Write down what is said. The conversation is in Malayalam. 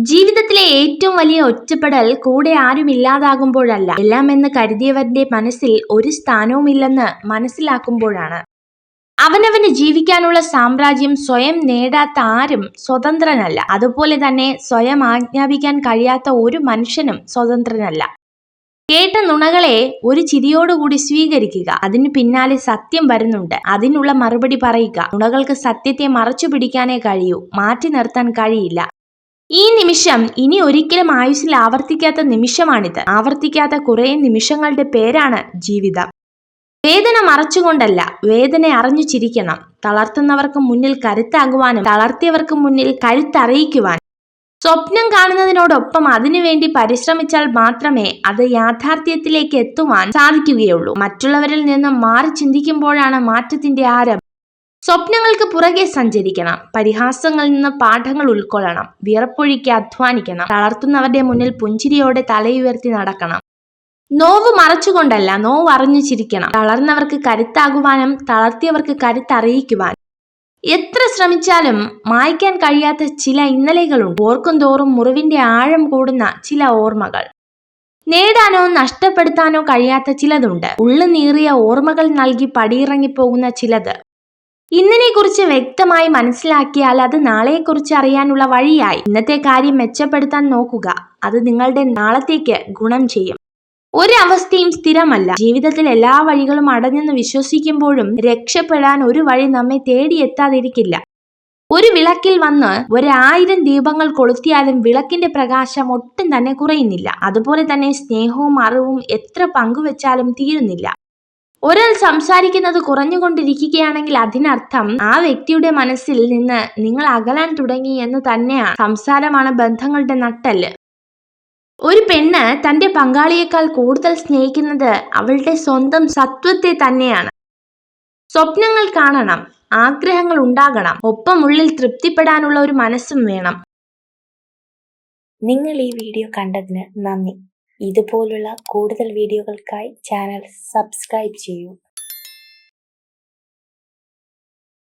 ജീവിതത്തിലെ ഏറ്റവും വലിയ ഒറ്റപ്പെടൽ കൂടെ ആരുമില്ലാതാകുമ്പോഴല്ല, എല്ലാം എന്ന് കരുതിയവരുടെ മനസ്സിൽ ഒരു സ്ഥാനവുമില്ലെന്ന് മനസ്സിലാക്കുമ്പോഴാണ്. അവനവന് ജീവിക്കാനുള്ള സാമ്രാജ്യം സ്വയം നേടാത്ത ആരും സ്വതന്ത്രനല്ല. അതുപോലെ തന്നെ സ്വയം ആജ്ഞാപിക്കാൻ കഴിയാത്ത ഒരു മനുഷ്യനും സ്വതന്ത്രനല്ല. കേട്ട നുണകളെ ഒരു ചിരിയോടുകൂടി സ്വീകരിക്കുക. അതിന് പിന്നാലെ സത്യം വരുന്നുണ്ട്, അതിനുള്ള മറുപടി പറയുക. നുണകൾക്ക് സത്യത്തെ മറച്ചു പിടിക്കാനേ കഴിയൂ, മാറ്റി നിർത്താൻ കഴിയില്ല. ഈ നിമിഷം ഇനി ഒരിക്കലും ആയുസ്സിൽ ആവർത്തിക്കാത്ത നിമിഷമാണിത്. ആവർത്തിക്കാത്ത കുറെ നിമിഷങ്ങളുടെ പേരാണ് ജീവിതം. വേദന മറച്ചുകൊണ്ടല്ല, വേദന അറിഞ്ഞു ചിരിക്കണം. തളർത്തുന്നവർക്ക് മുന്നിൽ കരുത്താകുവാനും തളർത്തിയവർക്ക് മുന്നിൽ കരുത്തറിയിക്കുവാനും. സ്വപ്നം കാണുന്നതിനോടൊപ്പം അതിനുവേണ്ടി പരിശ്രമിച്ചാൽ മാത്രമേ അത് യാഥാർത്ഥ്യത്തിലേക്ക് എത്തുവാൻ സാധിക്കുകയുള്ളൂ. മറ്റുള്ളവരിൽ നിന്നും മാറി ചിന്തിക്കുമ്പോഴാണ് മാറ്റത്തിന്റെ ആരംഭം. സ്വപ്നങ്ങൾക്ക് പുറകെ സഞ്ചരിക്കണം. പരിഹാസങ്ങളിൽ നിന്ന് പാഠങ്ങൾ ഉൾക്കൊള്ളണം. വിയർപ്പൊഴുക്കി അധ്വാനിക്കണം. തളർത്തുന്നവരുടെ മുന്നിൽ പുഞ്ചിരിയോടെ തലയുയർത്തി നടക്കണം. നോവ് മറച്ചുകൊണ്ടല്ല, നോവ് അറിഞ്ഞു ചിരിക്കണം. തളർന്നവർക്ക് കരുത്താകുവാനും തളർത്തിയവർക്ക് കരുത്തറിയിക്കുവാനും. എത്ര ശ്രമിച്ചാലും മായ്ക്കാൻ കഴിയാത്ത ചില ഇന്നലെകളുണ്ട്. ഓർക്കും തോറും മുറിവിന്റെ ആഴം കൂടുന്ന ചില ഓർമ്മകൾ. നേടാനോ നഷ്ടപ്പെടുത്താനോ കഴിയാത്ത ചിലതുണ്ട്. ഉള്ളു നീറിയ ഓർമ്മകൾ നൽകി പടിയിറങ്ങിപ്പോകുന്ന ചിലത്. ഇന്നിനെ കുറിച്ച് വ്യക്തമായി മനസ്സിലാക്കിയാൽ അത് നാളെയെക്കുറിച്ച് അറിയാനുള്ള വഴിയായി. ഇന്നത്തെ കാര്യം മെച്ചപ്പെടുത്താൻ നോക്കുക. അത് നിങ്ങളുടെ നാളത്തേക്ക് ഗുണം ചെയ്യും. ഒരവസ്ഥയും സ്ഥിരമല്ല. ജീവിതത്തിൽ എല്ലാ വഴികളും അടഞ്ഞെന്ന് വിശ്വസിക്കുമ്പോഴും രക്ഷപ്പെടാൻ ഒരു വഴി നമ്മെ തേടിയെത്താതിരിക്കില്ല. ഒരു വിളക്കിൽ വന്ന് 1000 ദീപങ്ങൾ കൊളുത്തിയാലും വിളക്കിന്റെ പ്രകാശം ഒട്ടും തന്നെ കുറയുന്നില്ല. അതുപോലെ തന്നെ സ്നേഹവും അറിവും എത്ര പങ്കുവെച്ചാലും തീരുന്നില്ല. ഒരാൾ സംസാരിക്കുന്നത് കുറഞ്ഞുകൊണ്ടിരിക്കുകയാണെങ്കിൽ അതിനർത്ഥം ആ വ്യക്തിയുടെ മനസ്സിൽ നിന്ന് നിങ്ങൾ അകലാൻ തുടങ്ങി എന്ന് തന്നെയാണ്. സംസാരമാണ് ബന്ധങ്ങളുടെ നട്ടെല്ല്. ഒരു പെണ്ണ് തന്റെ പങ്കാളിയേക്കാൾ കൂടുതൽ സ്നേഹിക്കുന്നത് അവളുടെ സ്വന്തം സത്വത്തെ തന്നെയാണ്. സ്വപ്നങ്ങൾ കാണണം, ആഗ്രഹങ്ങൾ ഉണ്ടാകണം, ഒപ്പം ഉള്ളിൽ തൃപ്തിപ്പെടാനുള്ള ഒരു മനസ്സും വേണം. നിങ്ങൾ ഈ വീഡിയോ കണ്ടതിന് നന്ദി. ഇതുപോലുള്ള കൂടുതൽ വീഡിയോകൾക്കായി ചാനൽ സബ്സ്ക്രൈബ് ചെയ്യൂ.